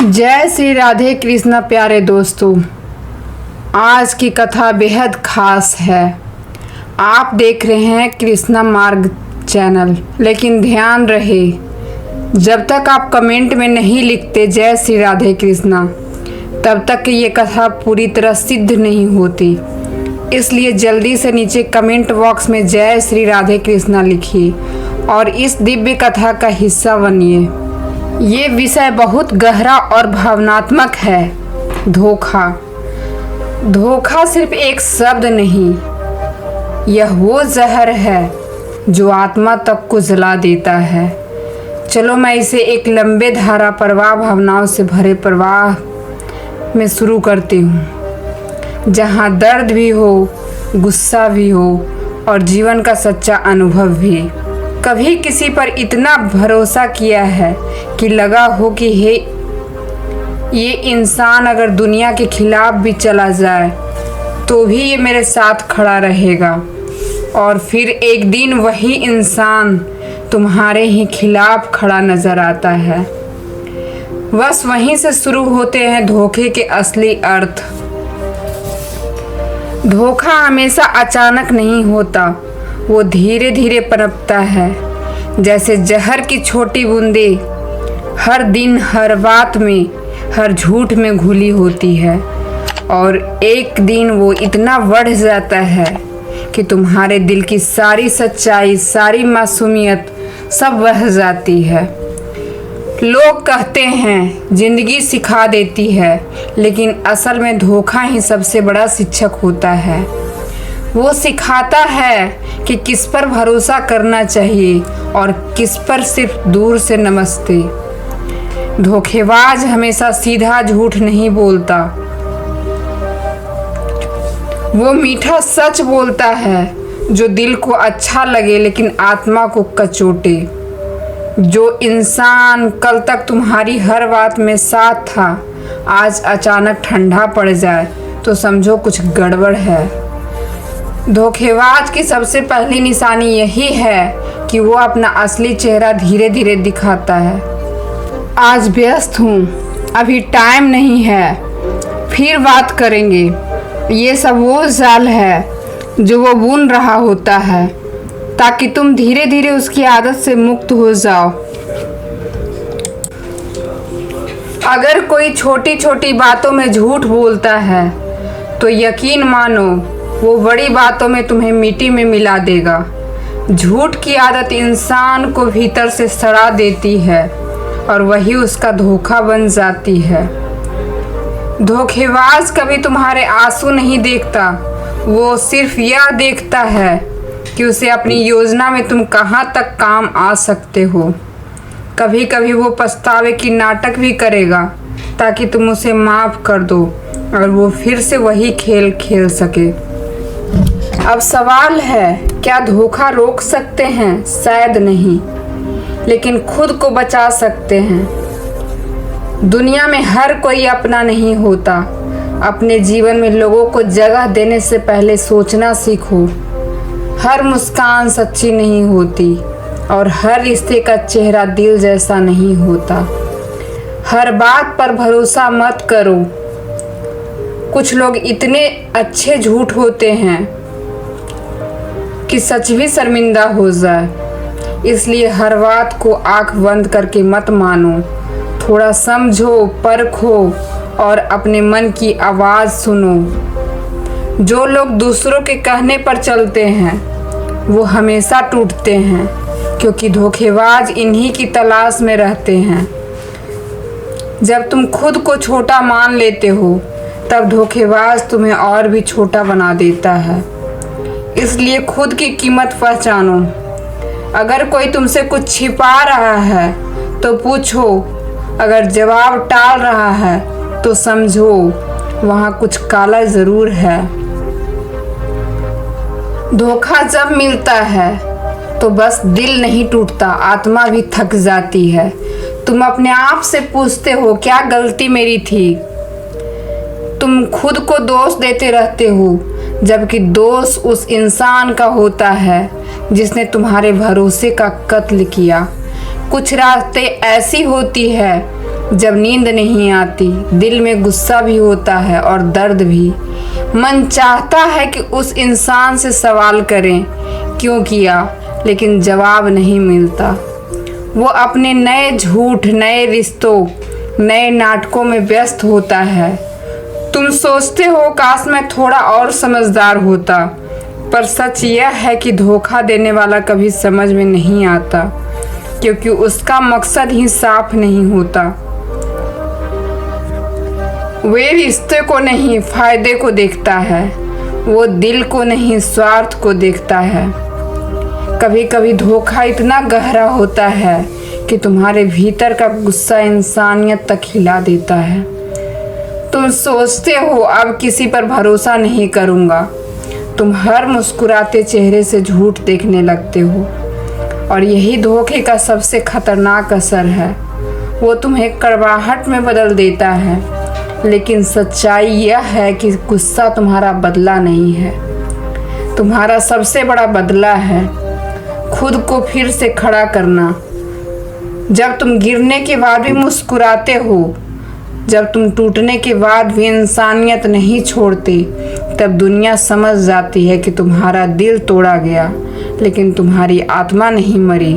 जय श्री राधे कृष्ण प्यारे दोस्तों। आज की कथा बेहद खास है। आप देख रहे हैं कृष्णा मार्ग चैनल, लेकिन ध्यान रहे जब तक आप कमेंट में नहीं लिखते जय श्री राधे कृष्णा तब तक ये कथा पूरी तरह सिद्ध नहीं होती। इसलिए जल्दी से नीचे कमेंट बॉक्स में जय श्री राधे कृष्णा लिखिए और इस दिव्य कथा का हिस्सा बनिए। ये विषय बहुत गहरा और भावनात्मक है। धोखा। धोखा सिर्फ एक शब्द नहीं, यह वो जहर है जो आत्मा तक को जला देता है। चलो मैं इसे एक लंबे धारा प्रवाह भावनाओं से भरे प्रवाह में शुरू करती हूँ, जहाँ दर्द भी हो, गुस्सा भी हो और जीवन का सच्चा अनुभव भी। कभी किसी पर इतना भरोसा किया है कि लगा हो कि ये इंसान अगर दुनिया के खिलाफ भी चला जाए तो भी ये मेरे साथ खड़ा रहेगा, और फिर एक दिन वही इंसान तुम्हारे ही खिलाफ खड़ा नजर आता है। बस वहीं से शुरू होते हैं धोखे के असली अर्थ। धोखा हमेशा अचानक नहीं होता, वो धीरे धीरे पनपता है, जैसे जहर की छोटी बूंदें हर दिन, हर बात में, हर झूठ में घुली होती है, और एक दिन वो इतना बढ़ जाता है कि तुम्हारे दिल की सारी सच्चाई, सारी मासूमियत सब बह जाती है। लोग कहते हैं जिंदगी सिखा देती है, लेकिन असल में धोखा ही सबसे बड़ा शिक्षक होता है। वो सिखाता है कि किस पर भरोसा करना चाहिए और किस पर सिर्फ दूर से नमस्ते। धोखेबाज हमेशा सीधा झूठ नहीं बोलता, वो मीठा सच बोलता है जो दिल को अच्छा लगे लेकिन आत्मा को कचोटे। जो इंसान कल तक तुम्हारी हर बात में साथ था, आज अचानक ठंडा पड़ जाए तो समझो कुछ गड़बड़ है। धोखेबाज की सबसे पहली निशानी यही है कि वो अपना असली चेहरा धीरे धीरे दिखाता है। आज व्यस्त हूँ, अभी टाइम नहीं है, फिर बात करेंगे। ये सब वो जाल है जो वो बुन रहा होता है ताकि तुम धीरे धीरे उसकी आदत से मुक्त हो जाओ। अगर कोई छोटी छोटी बातों में झूठ बोलता है तो यकीन मानो वो बड़ी बातों में तुम्हें मिट्टी में मिला देगा। झूठ की आदत इंसान को भीतर से सड़ा देती है और वही उसका धोखा बन जाती है। धोखेबाज कभी तुम्हारे आंसू नहीं देखता, वो सिर्फ यह देखता है कि उसे अपनी योजना में तुम कहाँ तक काम आ सकते हो। कभी कभी वो पछतावे की नाटक भी करेगा ताकि तुम उसे माफ़ कर दो और वो फिर से वही खेल खेल सके। अब सवाल है, क्या धोखा रोक सकते हैं? शायद नहीं, लेकिन खुद को बचा सकते हैं। दुनिया में हर कोई अपना नहीं होता। अपने जीवन में लोगों को जगह देने से पहले सोचना सीखो। हर मुस्कान सच्ची नहीं होती और हर रिश्ते का चेहरा दिल जैसा नहीं होता। हर बात पर भरोसा मत करो। कुछ लोग इतने अच्छे झूठ होते हैं कि सच भी शर्मिंदा हो जाए। इसलिए हर बात को आंख बंद करके मत मानो। थोड़ा समझो, परखो और अपने मन की आवाज़ सुनो। जो लोग दूसरों के कहने पर चलते हैं वो हमेशा टूटते हैं, क्योंकि धोखेबाज इन्हीं की तलाश में रहते हैं। जब तुम खुद को छोटा मान लेते हो तब धोखेबाज तुम्हें और भी छोटा बना देता है। इसलिए खुद की कीमत पहचानो। अगर कोई तुमसे कुछ छिपा रहा है तो पूछो, अगर जवाब टाल रहा है तो समझो वहाँ कुछ काला ज़रूर है। धोखा जब मिलता है तो बस दिल नहीं टूटता, आत्मा भी थक जाती है। तुम अपने आप से पूछते हो, क्या गलती मेरी थी? तुम खुद को दोष देते रहते हो, जबकि दोष उस इंसान का होता है जिसने तुम्हारे भरोसे का कत्ल किया। कुछ रास्ते ऐसी होती है जब नींद नहीं आती, दिल में गुस्सा भी होता है और दर्द भी। मन चाहता है कि उस इंसान से सवाल करें क्यों किया, लेकिन जवाब नहीं मिलता। वो अपने नए झूठ, नए रिश्तों, नए नाटकों में व्यस्त होता है। तुम सोचते हो काश मैं थोड़ा और समझदार होता, पर सच यह है कि धोखा देने वाला कभी समझ में नहीं आता, क्योंकि उसका मकसद ही साफ नहीं होता। वे रिश्ते को नहीं, फायदे को देखता है। वो दिल को नहीं, स्वार्थ को देखता है। कभी कभी धोखा इतना गहरा होता है कि तुम्हारे भीतर का गुस्सा इंसानियत तक हिला देता है। तुम सोचते हो अब किसी पर भरोसा नहीं करूँगा। तुम हर मुस्कुराते चेहरे से झूठ देखने लगते हो, और यही धोखे का सबसे खतरनाक असर है। वो तुम्हें कड़वाहट में बदल देता है, लेकिन सच्चाई यह है कि गुस्सा तुम्हारा बदला नहीं है। तुम्हारा सबसे बड़ा बदला है खुद को फिर से खड़ा करना। जब तुम गिरने के बाद भी मुस्कुराते हो, जब तुम टूटने के बाद भी इंसानियत नहीं छोड़ते, तब दुनिया समझ जाती है कि तुम्हारा दिल तोड़ा गया, लेकिन तुम्हारी आत्मा नहीं मरी।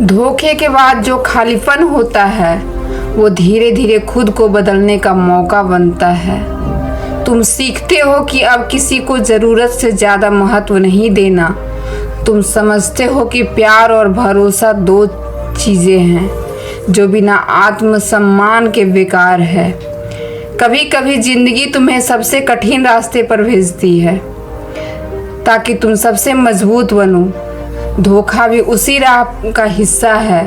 धोखे के बाद जो खालीपन होता है, वो धीरे धीरे खुद को बदलने का मौका बनता है। तुम सीखते हो कि अब किसी को ज़रूरत से ज़्यादा महत्व नहीं देना। तुम समझते हो कि प्यार और भरोसा दो चीज़ें हैं जो बिना आत्मसम्मान के बेकार है। कभी कभी ज़िंदगी तुम्हें सबसे कठिन रास्ते पर भेजती है ताकि तुम सबसे मजबूत बनो। धोखा भी उसी राह का हिस्सा है।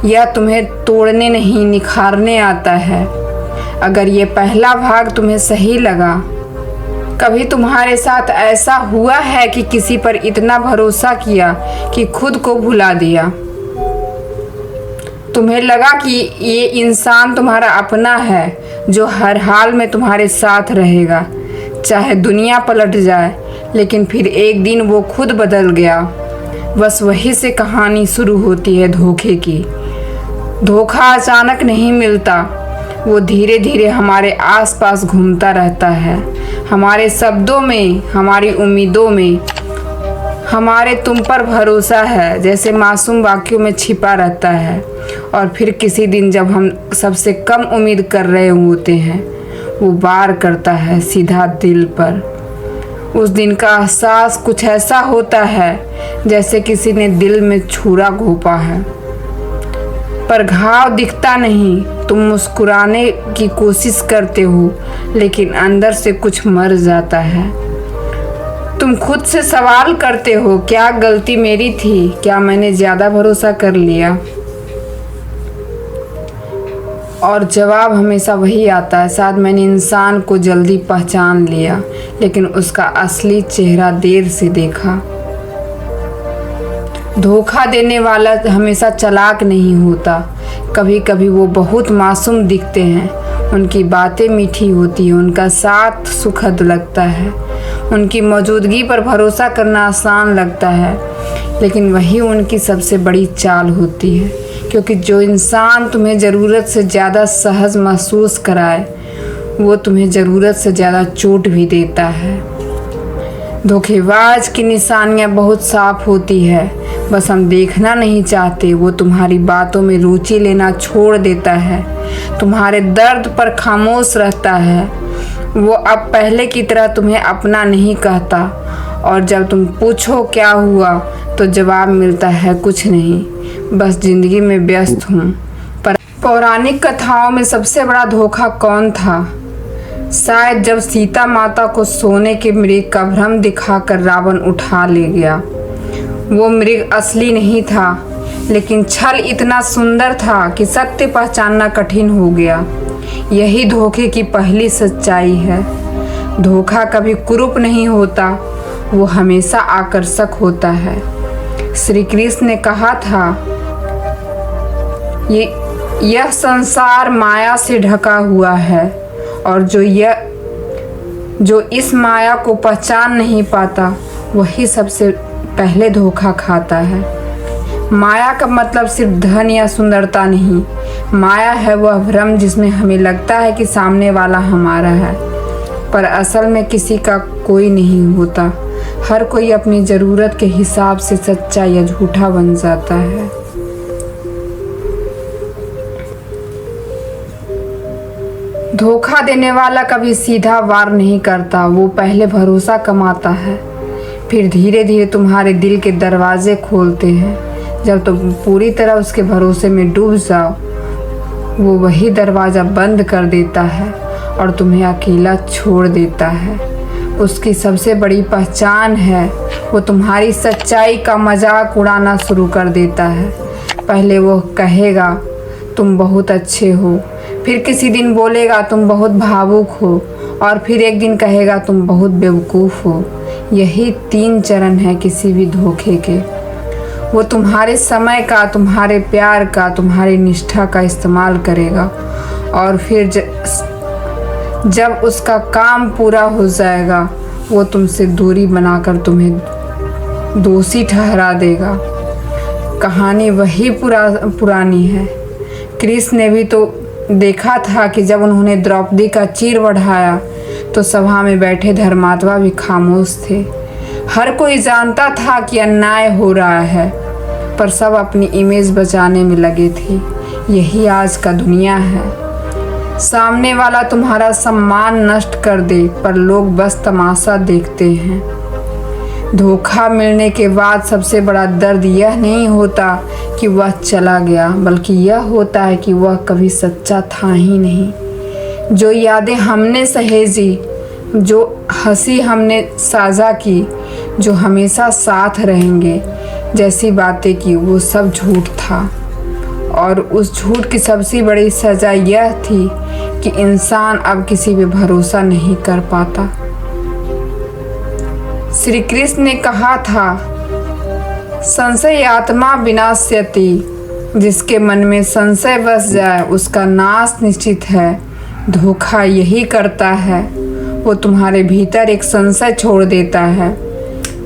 यह तुम्हें तोड़ने नहीं, निखारने आता है। अगर ये पहला भाग तुम्हें सही लगा, कभी तुम्हारे साथ ऐसा हुआ है कि किसी पर इतना भरोसा किया कि खुद को भुला दिया? तुम्हें लगा कि ये इंसान तुम्हारा अपना है जो हर हाल में तुम्हारे साथ रहेगा, चाहे दुनिया पलट जाए। लेकिन फिर एक दिन वो खुद बदल गया। बस वहीं से कहानी शुरू होती है धोखे की। धोखा अचानक नहीं मिलता, वो धीरे धीरे हमारे आसपास घूमता रहता है, हमारे शब्दों में, हमारी उम्मीदों में। हमारे तुम पर भरोसा है जैसे मासूम वाक्यों में छिपा रहता है, और फिर किसी दिन जब हम सबसे कम उम्मीद कर रहे होते हैं, वो वार करता है सीधा दिल पर। उस दिन का एहसास कुछ ऐसा होता है जैसे किसी ने दिल में छुरा घोंपा है, पर घाव दिखता नहीं। तुम मुस्कुराने की कोशिश करते हो, लेकिन अंदर से कुछ मर जाता है। तुम खुद से सवाल करते हो, क्या गलती मेरी थी? क्या मैंने ज़्यादा भरोसा कर लिया? और जवाब हमेशा वही आता है, शायद मैंने इंसान को जल्दी पहचान लिया, लेकिन उसका असली चेहरा देर से देखा। धोखा देने वाला हमेशा चालाक नहीं होता। कभी कभी वो बहुत मासूम दिखते हैं। उनकी बातें मीठी होती हैं, उनका साथ सुखद लगता है, उनकी मौजूदगी पर भरोसा करना आसान लगता है, लेकिन वही उनकी सबसे बड़ी चाल होती है। क्योंकि जो इंसान तुम्हें ज़रूरत से ज़्यादा सहज महसूस कराए, वो तुम्हें ज़रूरत से ज़्यादा चोट भी देता है। धोखेबाज की निशानियाँ बहुत साफ होती है, बस हम देखना नहीं चाहते। वो तुम्हारी बातों में रुचि लेना छोड़ देता है, तुम्हारे दर्द पर खामोश रहता है। वो अब पहले की तरह तुम्हें अपना नहीं कहता, और जब तुम पूछो क्या हुआ, तो जवाब मिलता है कुछ नहीं, बस ज़िंदगी में व्यस्त हूँ। पर पौराणिक कथाओं में सबसे बड़ा धोखा कौन था? शायद जब सीता माता को सोने के मृग का भ्रम दिखाकर रावण उठा ले गया। वो मृग असली नहीं था, लेकिन छल इतना सुंदर था कि सत्य पहचानना कठिन हो गया। यही धोखे की पहली सच्चाई है। धोखा कभी कुरूप नहीं होता, वो हमेशा आकर्षक होता है। श्री कृष्ण ने कहा था, यह संसार माया से ढका हुआ है, और जो इस माया को पहचान नहीं पाता, वही सबसे पहले धोखा खाता है। माया का मतलब सिर्फ धन या सुंदरता नहीं। माया है वह भ्रम जिसमें हमें लगता है कि सामने वाला हमारा है, पर असल में किसी का कोई नहीं होता। हर कोई अपनी ज़रूरत के हिसाब से सच्चा या झूठा बन जाता है। धोखा देने वाला कभी सीधा वार नहीं करता, वो पहले भरोसा कमाता है, फिर धीरे धीरे तुम्हारे दिल के दरवाजे खोलते हैं। जब तुम पूरी तरह उसके भरोसे में डूब जाओ, वो वही दरवाज़ा बंद कर देता है और तुम्हें अकेला छोड़ देता है। उसकी सबसे बड़ी पहचान है वो तुम्हारी सच्चाई का मजाक उड़ाना शुरू कर देता है। पहले वो कहेगा तुम बहुत अच्छे हो, फिर किसी दिन बोलेगा तुम बहुत भावुक हो, और फिर एक दिन कहेगा तुम बहुत बेवकूफ़ हो। यही 3 चरण है किसी भी धोखे के। वो तुम्हारे समय का, तुम्हारे प्यार का, तुम्हारी निष्ठा का इस्तेमाल करेगा, और फिर जब उसका काम पूरा हो जाएगा वो तुमसे दूरी बनाकर तुम्हें दोषी ठहरा देगा। कहानी वही पुरानी है। कृष्ण ने भी तो देखा था कि जब उन्होंने द्रौपदी का चीर बढ़ाया तो सभा में बैठे धर्मात्मा भी खामोश थे। हर कोई जानता था कि अन्याय हो रहा है, पर सब अपनी इमेज बचाने में लगे थे। यही आज का दुनिया है। सामने वाला तुम्हारा सम्मान नष्ट कर दे, पर लोग बस तमाशा देखते हैं। धोखा मिलने के बाद सबसे बड़ा दर्द यह नहीं होता कि वह चला गया, बल्कि यह होता है कि वह कभी सच्चा था ही नहीं। जो यादें हमने सहेजी, जो हंसी हमने साझा की, जो हमेशा साथ रहेंगे जैसी बातें की, वो सब झूठ था। और उस झूठ की सबसे बड़ी सज़ा यह थी कि इंसान अब किसी पे भरोसा नहीं कर पाता। श्री कृष्ण ने कहा था, संशय आत्मा विनाश्यति, जिसके मन में संशय बस जाए उसका नाश निश्चित है। धोखा यही करता है, वो तुम्हारे भीतर एक संशय छोड़ देता है।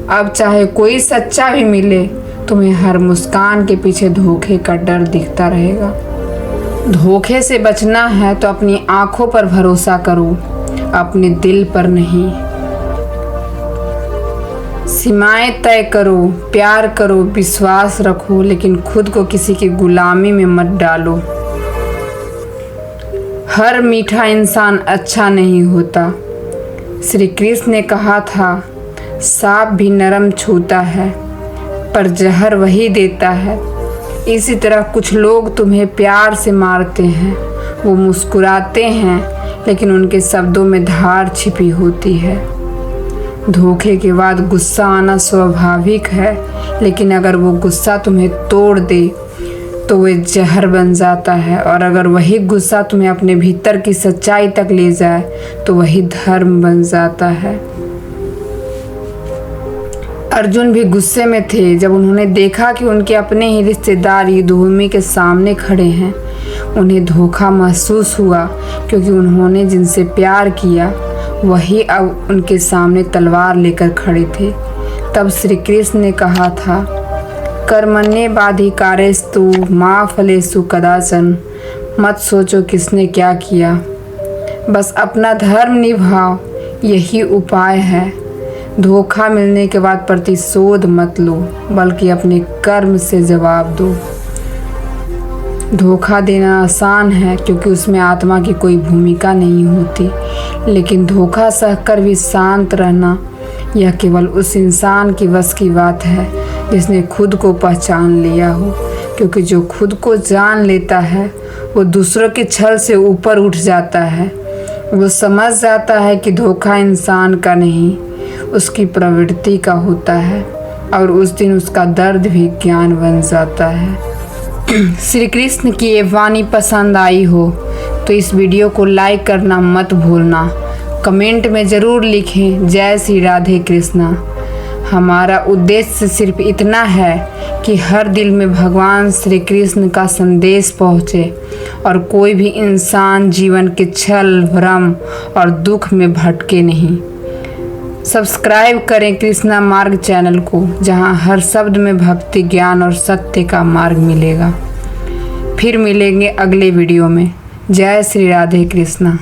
अब चाहे कोई सच्चा भी मिले, तुम्हें हर मुस्कान के पीछे धोखे का डर दिखता रहेगा। धोखे से बचना है तो अपनी आंखों पर भरोसा करो, अपने दिल पर नहीं। सीमाएं तय करो, प्यार करो, विश्वास रखो, लेकिन खुद को किसी की गुलामी में मत डालो। हर मीठा इंसान अच्छा नहीं होता। श्री कृष्ण ने कहा था, सांप भी नरम छूता है, पर जहर वही देता है। इसी तरह कुछ लोग तुम्हें प्यार से मारते हैं, वो मुस्कुराते हैं, लेकिन उनके शब्दों में धार छिपी होती है। धोखे के बाद गुस्सा आना स्वाभाविक है, लेकिन अगर वो गुस्सा तुम्हें तोड़ दे तो वे जहर बन जाता है, और अगर वही गुस्सा तुम्हें अपने भीतर की सच्चाई तक ले जाए तो वही धर्म बन जाता है। अर्जुन भी गुस्से में थे जब उन्होंने देखा कि उनके अपने ही रिश्तेदार युद्धभूमि के सामने खड़े हैं। उन्हें धोखा महसूस हुआ, क्योंकि उन्होंने जिनसे प्यार किया वही अब उनके सामने तलवार लेकर खड़े थे। तब श्री कृष्ण ने कहा था, कर्मण्येवाधिकारेस्तु मा फलेषु कदाचन। मत सोचो किसने क्या किया, बस अपना धर्म निभाओ, यही उपाय है। धोखा मिलने के बाद प्रतिशोध मत लो, बल्कि अपने कर्म से जवाब दो। धोखा देना आसान है क्योंकि उसमें आत्मा की कोई भूमिका नहीं होती, लेकिन धोखा सहकर भी शांत रहना यह केवल उस इंसान की बस की बात है जिसने खुद को पहचान लिया हो। क्योंकि जो खुद को जान लेता है वो दूसरों के छल से ऊपर उठ जाता है। वो समझ जाता है कि धोखा इंसान का नहीं, उसकी प्रवृत्ति का होता है, और उस दिन उसका दर्द भी ज्ञान बन जाता है। श्री कृष्ण की ये वाणी पसंद आई हो तो इस वीडियो को लाइक करना मत भूलना। कमेंट में ज़रूर लिखें, जय श्री राधे कृष्णा। हमारा उद्देश्य सिर्फ इतना है कि हर दिल में भगवान श्री कृष्ण का संदेश पहुँचे और कोई भी इंसान जीवन के छल, भ्रम और दुख में भटके नहीं। सब्सक्राइब करें कृष्णा मार्ग चैनल को, जहां हर शब्द में भक्ति, ज्ञान और सत्य का मार्ग मिलेगा। फिर मिलेंगे अगले वीडियो में। जय श्री राधे कृष्णा।